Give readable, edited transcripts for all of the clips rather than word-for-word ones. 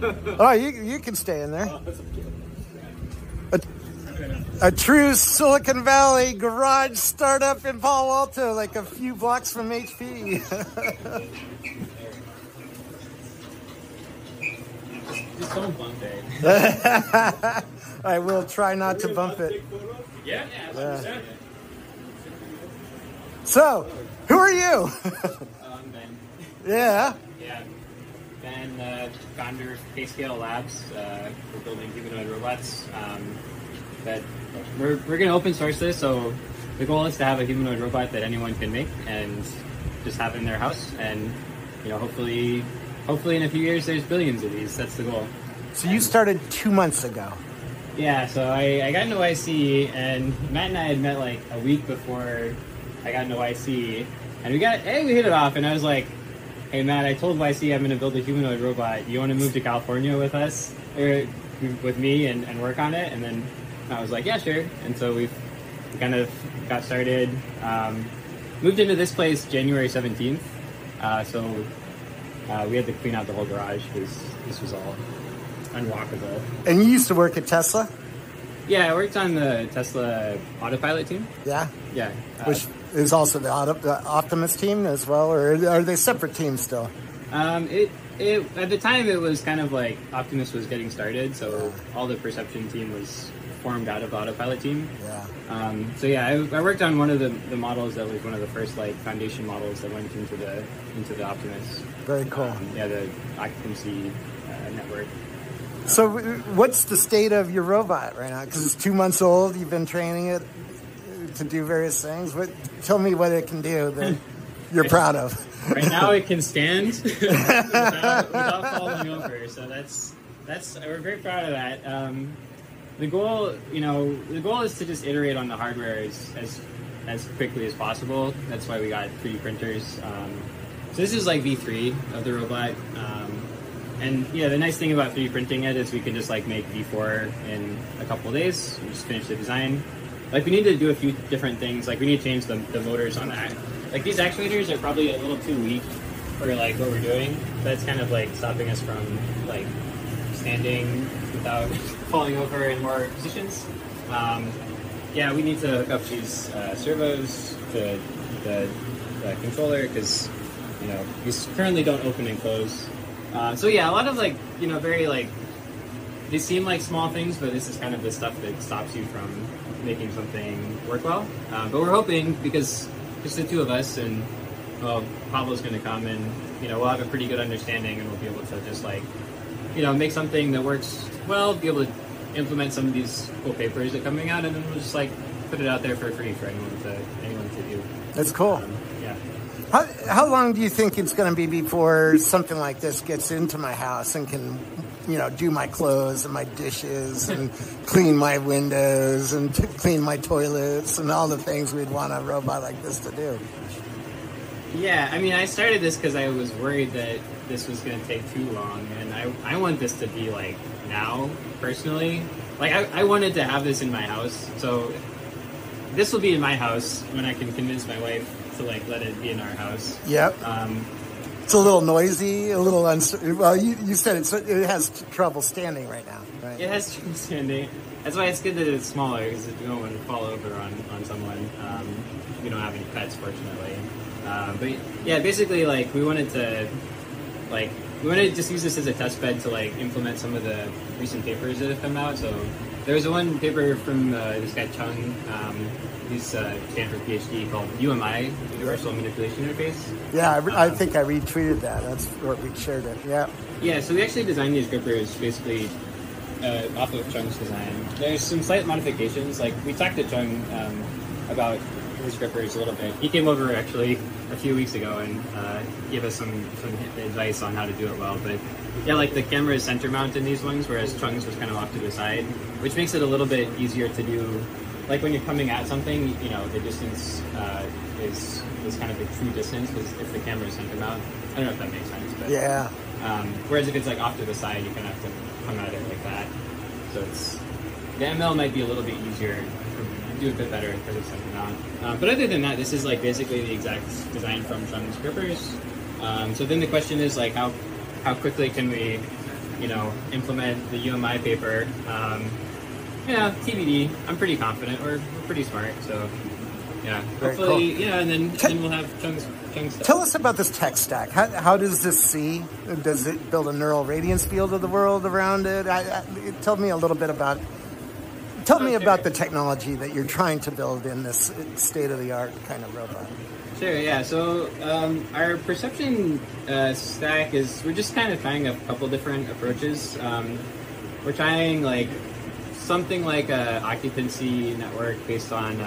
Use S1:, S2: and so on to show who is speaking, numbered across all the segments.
S1: Oh, you can stay in there. A true Silicon Valley garage startup in Palo Alto, like a few blocks from HP.
S2: Just don't bump it.
S1: I will try not to bump it.
S2: Yeah, 100%.
S1: So, who are you?
S2: I'm Ben.
S1: Yeah.
S2: Yeah. Ben, founder of K-Scale Labs. We're building humanoid robots. But we're going to open source this, so the goal is to have a humanoid robot that anyone can make and just have in their house. And, you know, hopefully in a few years there's billions of these. That's the goal.
S1: So you started 2 months ago.
S2: Yeah, so I got into YC, and Matt and I had met like a week before I got into YC, and we hit it off, and I was like, hey Matt, I told YC I'm going to build a humanoid robot. You want to move to California with us, or with me, and work on it? And then I was like, yeah, sure. And so we kind of got started, moved into this place January 17th, so we had to clean out the whole garage because this was all unwalkable.
S1: And you used to work at Tesla?
S2: Yeah, I worked on the Tesla autopilot team.
S1: Yeah?
S2: Yeah.
S1: Which is also the Optimus team as well, or are they separate teams still?
S2: At the time it was kind of like Optimus was getting started, so all the perception team was formed out of the autopilot team.
S1: Yeah.
S2: So yeah, I worked on one of the models that was one of the first like foundation models that went into the Optimus.
S1: Very cool.
S2: Yeah, the occupancy network.
S1: So what's the state of your robot right now? Because it's 2 months old. You've been training it to do various things. Tell me what it can do that you're proud of.
S2: Right now it can stand without falling over. So we're very proud of that. The goal is to just iterate on the hardware as quickly as possible. That's why we got 3D printers. So this is like V3 of the robot. And yeah, the nice thing about 3D printing it is we can just like make V4 in a couple of days. We just finish the design. Like we need to do a few different things. Like we need to change the motors on that. Like these actuators are probably a little too weak for like what we're doing. That's kind of like stopping us from like standing without falling over in more positions. Yeah, we need to hook up these servos to the controller because these currently don't open and close. So yeah, a lot of like, very like, they seem like small things, but this is kind of the stuff that stops you from making something work well. But we're hoping, because just the two of us, and well, Pablo's going to come, and we'll have a pretty good understanding, and we'll be able to just like, make something that works well, be able to implement some of these cool papers that are coming out, and then we'll just like put it out there for free for anyone to do.
S1: That's cool.
S2: Yeah.
S1: How long do you think it's going to be before something like this gets into my house and can, do my clothes and my dishes and clean my windows and clean my toilets and all the things we'd want a robot like this to do?
S2: Yeah, I mean, I started this because I was worried that this was going to take too long, and I want this to be like now, personally. Like, I wanted to have this in my house, so this will be in my house when I can convince my wife to like let it be in our house.
S1: Yep. It's a little noisy, a little well, you said it has trouble standing right now, right?
S2: It has trouble standing. That's why it's good that it's smaller, because if you don't want to fall over on someone, we don't have any pets, fortunately. But yeah, basically, like we wanted to just use this as a test bed to like implement some of the recent papers that have come out. So there was one paper from this guy Chung. He's Stanford PhD, called UMI, Universal Manipulation Interface.
S1: Yeah, I think I retweeted that. That's where we shared it. Yeah. Yeah,
S2: so we actually designed these grippers basically off of Chung's design. There's some slight modifications. Like we talked to Chung about his grippers a little bit. He came over actually a few weeks ago and gave us some advice on how to do it well. But yeah, like the camera is center mount in these ones, whereas Chung's was kind of off to the side, which makes it a little bit easier to do. Like when you're coming at something, the distance is kind of the true distance, because if the camera is center mount, I don't know if that makes sense, but
S1: yeah.
S2: Whereas if it's like off to the side, you kind of have to come at it like that. So the ML might be a little bit easier, do a bit better because it's center mount. But other than that, this is like basically the exact design from Chung's grippers. So then the question is like how quickly can we implement the UMI paper. Yeah, TBD. I'm pretty confident. We're pretty smart, so yeah.
S1: Very
S2: hopefully,
S1: cool.
S2: yeah, and then we'll have Chung's stuff.
S1: Tell us about this tech stack. How does this see? Does it build a neural radiance field of the world around it? Tell me a little bit about. Tell me about the technology that you're trying to build in this state-of-the-art kind of robot.
S2: Sure, yeah. So our perception stack is, we're just kind of trying a couple different approaches. We're trying something like a occupancy network based on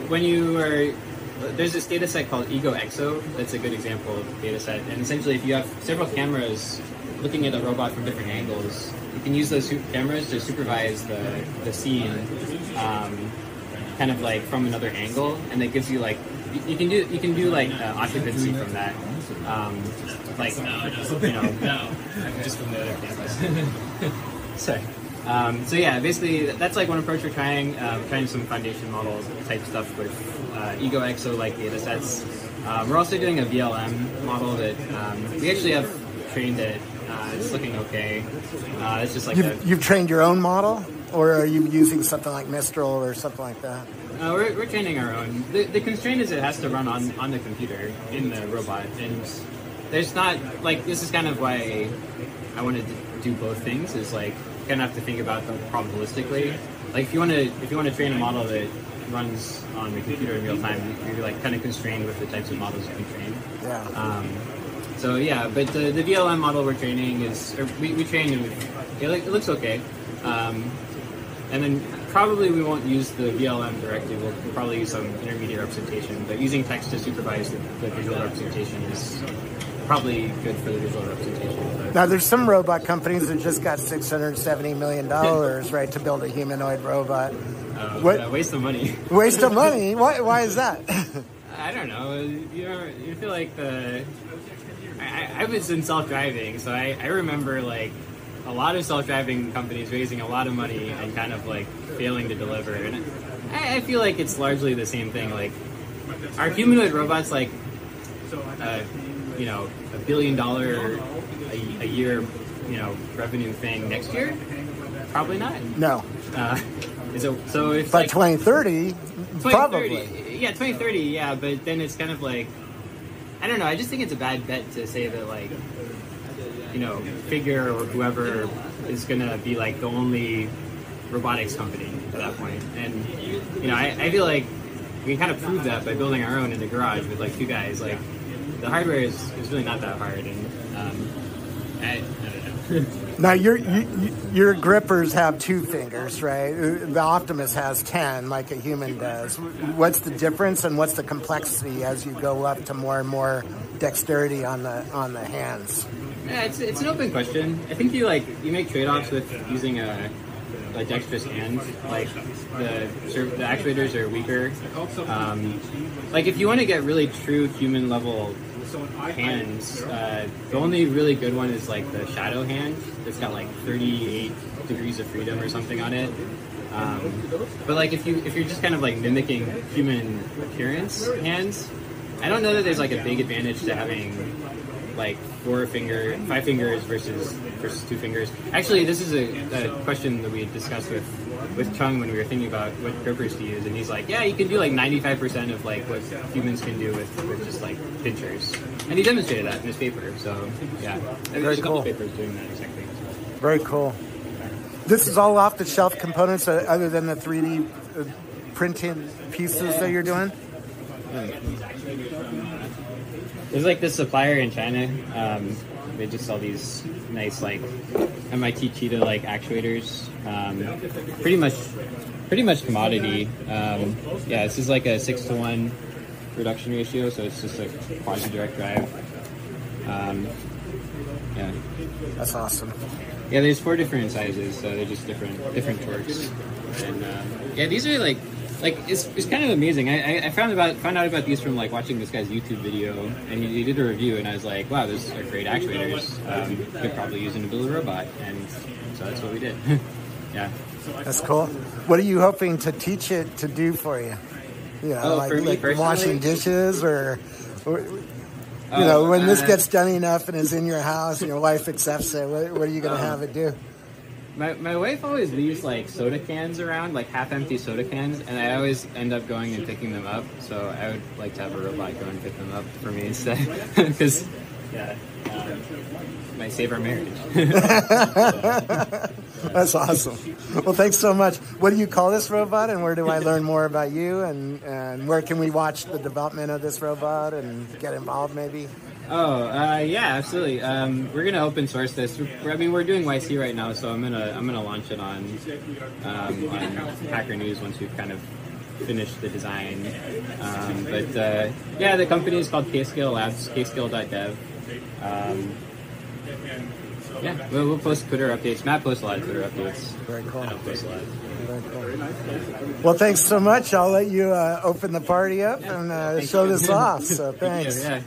S2: when you are, there's this data set called Ego Exo. That's a good example of a data set. And essentially, if you have several cameras looking at a robot from different angles, you can use those cameras to supervise the scene kind of from another angle, and that gives you you can do occupancy from that, just from the other cameras. Sorry. So yeah, basically that's one approach we're trying some foundation model type stuff with Ego Exo data sets. We're also doing a VLM model that we actually have trained it. It's looking okay. It's just
S1: you've trained your own model, or are you using something like Mistral or something like that?
S2: We're training our own. The constraint is it has to run on the computer in the robot, and there's not this is kind of why I wanted to do both things. Is kind of have to think about them probabilistically. If you want to train a model that runs on the computer in real time, you're kind of constrained with the types of models you can train.
S1: Yeah.
S2: So yeah, but the VLM model we're training we train and it looks okay. And then probably we won't use the VLM directly. We'll probably use some intermediate representation, but using text to supervise the visual representation is probably good for the visual representation. But
S1: now, there's some robot companies that just got $670 million, right, to build a humanoid robot.
S2: Waste of money.
S1: Waste of money? Why is that?
S2: I don't know. You feel like I was in self-driving, so I remember a lot of self-driving companies raising a lot of money and kind of failing to deliver. And I feel like it's largely the same thing. Are humanoid robots $1 billion a year revenue thing next year? Probably not.
S1: No.
S2: So if
S1: by 2030, probably.
S2: Yeah, 2030. Yeah, but then it's kind of I don't know. I just think it's a bad bet to say that Figure or whoever is gonna be the only robotics company at that point. And I feel like we can kind of prove that by building our own in the garage with two guys. The hardware is really not that hard, and I don't know.
S1: Now your grippers have 2 fingers, right? The Optimus has 10, like a human does. What's the difference, and what's the complexity as you go up to more and more dexterity on the hands?
S2: Yeah, it's an open question. I think you make trade-offs with using a dexterous hand. The actuators are weaker. If you want to get really true human level hands, the only really good one is the shadow hand. It's got 38 degrees of freedom or something on it. But if you're just kind of mimicking human appearance hands, I don't know that there's a big advantage to having 5 fingers versus 2 fingers. Actually, this is a question that we discussed with Chung when we were thinking about what grippers to use, and he's yeah, you can do 95% of what humans can do with just pinchers, and he demonstrated that in his paper. So yeah, there's a couple papers doing that exactly.
S1: Very cool. This is all off-the-shelf components, other than the 3D printed pieces that you're doing.
S2: There's this supplier in China. They just sell these nice MIT Cheetah actuators. Pretty much commodity. Yeah, this is a 6-to-1 reduction ratio, so it's just a quasi-direct drive. Yeah.
S1: That's awesome.
S2: Yeah, there's 4 different sizes, so they're just different torques. And yeah, these are it's kind of amazing. I found out about these from watching this guy's YouTube video, and he did a review, and I was wow, those are great actuators. You could probably use them to build a robot, and so that's what we did. Yeah.
S1: That's cool. What are you hoping to teach it to do for you?
S2: For me personally?
S1: Washing dishes or You know, when this gets done enough and is in your house and your wife accepts it, what are you going to have it do?
S2: My wife always leaves like soda cans around, like half-empty soda cans, and I always end up going and picking them up. So I would like to have a robot go and pick them up for me instead, because might save our marriage.
S1: That's awesome. Well, thanks so much. What do you call this robot, and where do I learn more about you, and where can we watch the development of this robot and get involved maybe?
S2: Yeah, absolutely. We're gonna open source this. We're doing YC right now, so I'm gonna launch it on Hacker News once we've kind of finished the design. The company is called Kscale Labs, kscale.dev. We'll post Twitter updates. Matt posts a lot of Twitter updates.
S1: Very cool.
S2: I don't post a lot.
S1: Very cool. Well, thanks so much. I'll let you open the party up and show this off. So thanks.
S2: Yeah.